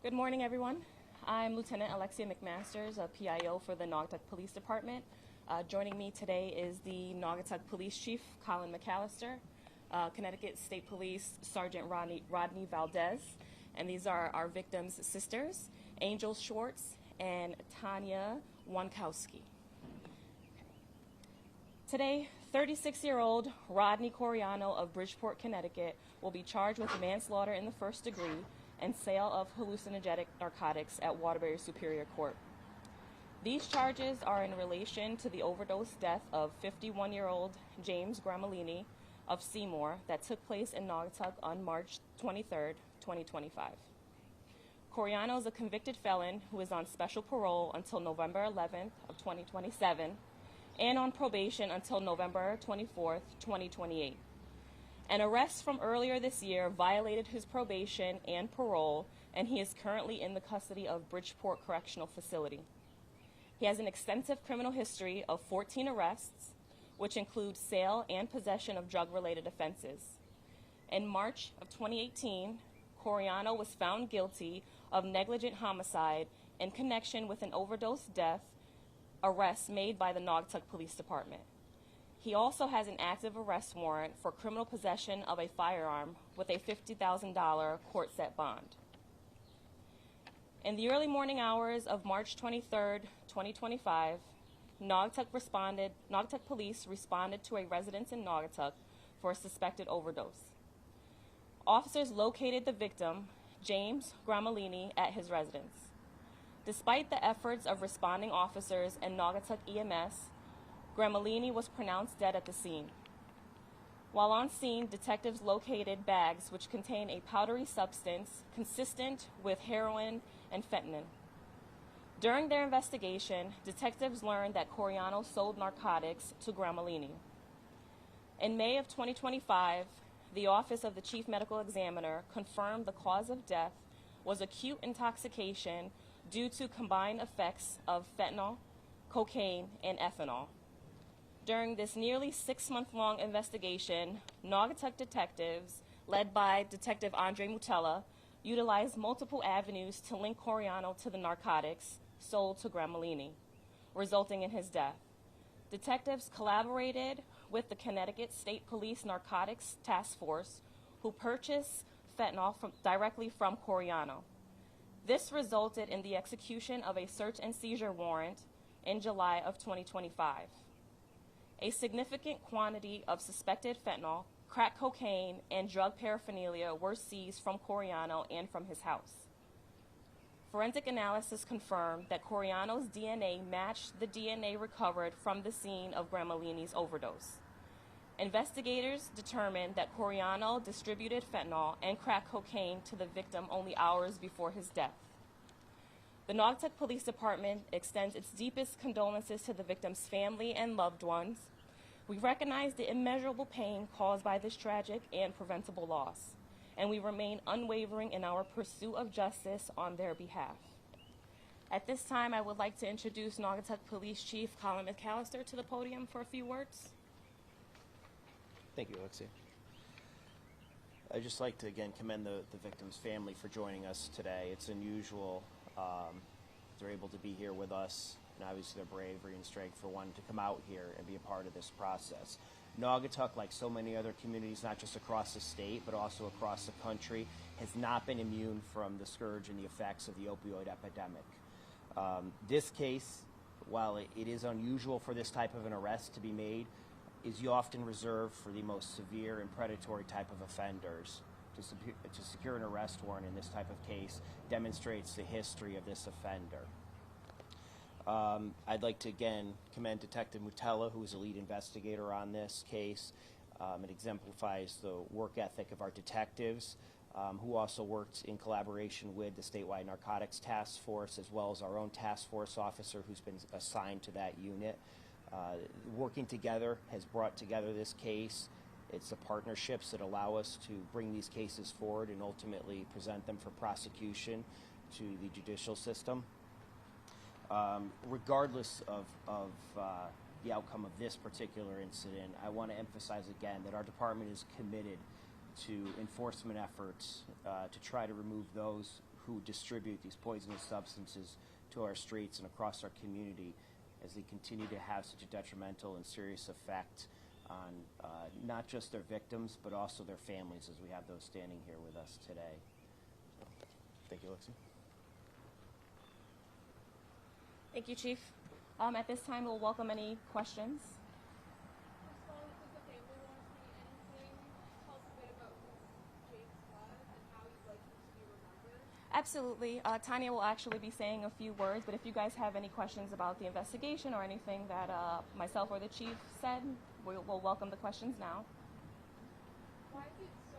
Good morning, everyone. I'm Lieutenant Alexia McMasters, a PIO for the Naugatuck Police Department. Joining me today is the Naugatuck Police Chief, Colin McAllister, Connecticut State Police Sergeant Rodney Valdez, and these are our victims' sisters, Angel Schwartz and Tanya Wankowski. Today, 36-year-old Rodney Coriano of Bridgeport, Connecticut, will be charged with manslaughter in the first degree and sale of hallucinogenic narcotics at Waterbury Superior Court. These charges are in relation to the overdose death of 51-year-old James Gramellini of Seymour that took place in Naugatuck on March 23, 2025. Coriano is a convicted felon who is on special parole until November 11th of 2027 and on probation until November 24th, 2028. An arrest from earlier this year violated his probation and parole, and he is currently in the custody of Bridgeport Correctional Facility. He has an extensive criminal history of 14 arrests, which include sale and possession of drug-related offenses. In March of 2018, Coriano was found guilty of negligent homicide in connection with an overdose death arrest made by the Naugatuck Police Department. He also has an active arrest warrant for criminal possession of a firearm with a $50,000 court-set bond. In the early morning hours of March 23, 2025, Naugatuck police responded to a residence in Naugatuck for a suspected overdose. Officers located the victim, James Gramellini, at his residence. Despite the efforts of responding officers and Naugatuck EMS, Gramellini was pronounced dead at the scene. While on scene, detectives located bags which contain a powdery substance consistent with heroin and fentanyl. During their investigation, detectives learned that Coriano sold narcotics to Gramellini. In May of 2025, the Office of the Chief Medical Examiner confirmed the cause of death was acute intoxication due to combined effects of fentanyl, cocaine, and ethanol. During this nearly 6-month-long investigation, Naugatuck detectives, led by Detective Andre Mutella, utilized multiple avenues to link Coriano to the narcotics sold to Gramellini, resulting in his death. Detectives collaborated with the Connecticut State Police Narcotics Task Force, who purchased fentanyl directly from Coriano. This resulted in the execution of a search and seizure warrant in July of 2025. A significant quantity of suspected fentanyl, crack cocaine, and drug paraphernalia were seized from Coriano and from his house. Forensic analysis confirmed that Coriano's DNA matched the DNA recovered from the scene of Gramellini's overdose. Investigators determined that Coriano distributed fentanyl and crack cocaine to the victim only hours before his death. The Naugatuck Police Department extends its deepest condolences to the victim's family and loved ones. We recognize the immeasurable pain caused by this tragic and preventable loss, and we remain unwavering in our pursuit of justice on their behalf. At this time, I would like to introduce Naugatuck Police Chief Colin McAllister to the podium for a few words. Thank you, Alexia. I'd just like to again commend the victim's family for joining us today. It's unusual. They're able to be here with us, and obviously their bravery and strength for wanting to come out here and be a part of this process. Naugatuck, like so many other communities, not just across the state, but also across the country, has not been immune from the scourge and the effects of the opioid epidemic. This case, while it is unusual for this type of an arrest to be made, is often reserved for the most severe and predatory type of offenders. To secure an arrest warrant in this type of case demonstrates the history of this offender. I'd like to again commend Detective Mutella, who is a lead investigator on this case. It exemplifies the work ethic of our detectives, who also worked in collaboration with the statewide narcotics task force, as well as our own task force officer who's been assigned to that unit. Working together has brought together this case. It's the partnerships that allow us to bring these cases forward and ultimately present them for prosecution to the judicial system. Regardless of the outcome of this particular incident, I want to emphasize again that our department is committed to enforcement efforts to try to remove those who distribute these poisonous substances to our streets and across our community, as they continue to have such a detrimental and serious effect on not just their victims, but also their families, as we have those standing here with us today. So, thank you, Lexi. Thank you, Chief. At this time, we'll welcome any questions. Absolutely. Tanya will actually be saying a few words, but if you guys have any questions about the investigation or anything that myself or the chief said, we'll welcome the questions now. Why is it so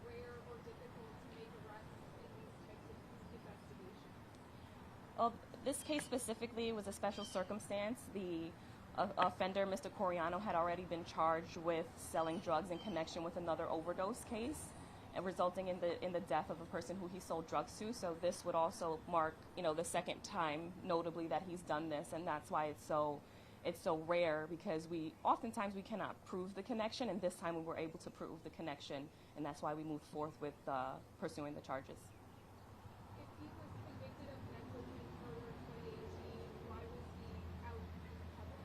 rare or difficult to make arrests in these types of investigations? Well, this case specifically was a special circumstance. The offender, Mr. Coriano, had already been charged with selling drugs in connection with another overdose case, and resulting in the death of a person who he sold drugs to. So this would also mark, the second time, notably, that he's done this, and that's why it's so rare, because oftentimes we cannot prove the connection, and this time we were able to prove the connection, and that's why we moved forth with pursuing the charges. If he was convicted of mental disorder in 2018, why was he out in public?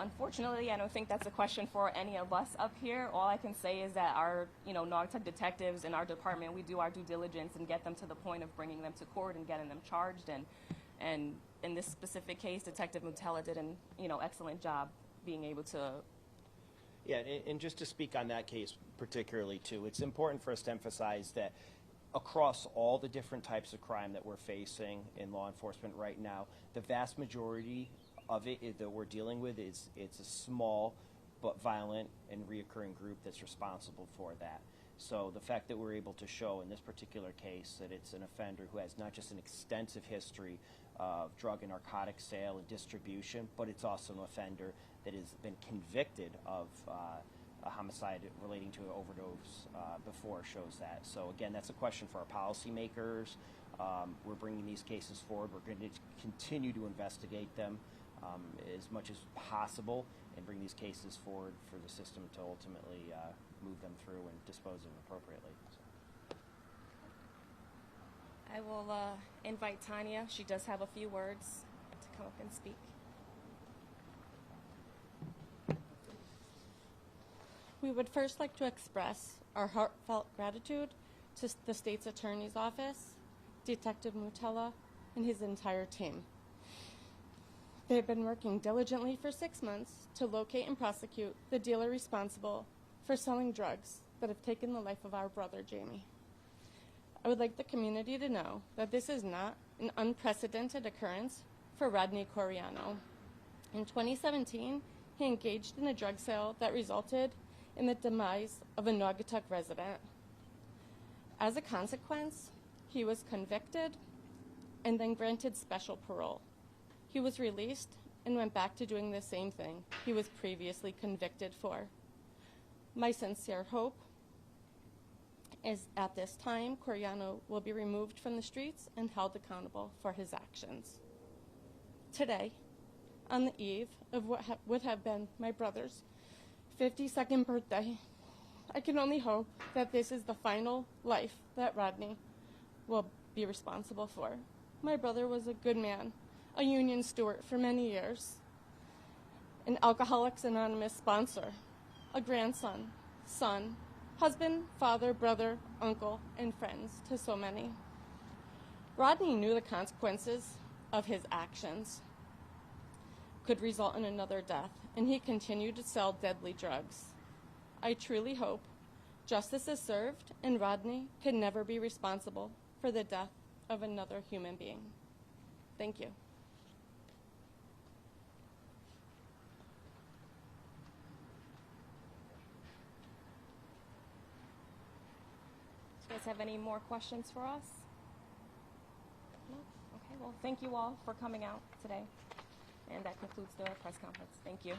Unfortunately, I don't think that's a question for any of us up here. All I can say is that our, Naugatuck detectives in our department, we do our due diligence and get them to the point of bringing them to court and getting them charged. And in this specific case, Detective Mutella did an, excellent job being able to. Yeah, and just to speak on that case particularly too, it's important for us to emphasize that across all the different types of crime that we're facing in law enforcement right now, the vast majority of it that we're dealing with it's a small but violent and reoccurring group that's responsible for that. So the fact that we're able to show in this particular case that it's an offender who has not just an extensive history of drug and narcotic sale and distribution, but it's also an offender that has been convicted of a homicide relating to an overdose before shows that. So again, that's a question for our policymakers. We're bringing these cases forward. We're going to continue to investigate them as much as possible and bring these cases forward for the system to ultimately move them through and dispose of them appropriately. So. I will invite Tanya. She does have a few words to come up and speak. We would first like to express our heartfelt gratitude to the state's attorney's office, Detective Mutella, and his entire team. They've been working diligently for 6 months to locate and prosecute the dealer responsible for selling drugs that have taken the life of our brother, Jamie. I would like the community to know that this is not an unprecedented occurrence for Rodney Coriano. In 2017, he engaged in a drug sale that resulted in the demise of a Naugatuck resident. As a consequence, he was convicted and then granted special parole. He was released and went back to doing the same thing he was previously convicted for. My sincere hope is at this time, Coriano will be removed from the streets and held accountable for his actions. Today, on the eve of what would have been my brother's 52nd birthday, I can only hope that this is the final life that Rodney will be responsible for. My brother was a good man, a union steward for many years, an Alcoholics Anonymous sponsor, a grandson, son, husband, father, brother, uncle, and friends to so many. Rodney knew the consequences of his actions could result in another death, and he continued to sell deadly drugs. I truly hope justice is served and Rodney can never be responsible for the death of another human being. Thank you. Do you guys have any more questions for us? No? Okay, well, thank you all for coming out today. And that concludes the press conference. Thank you.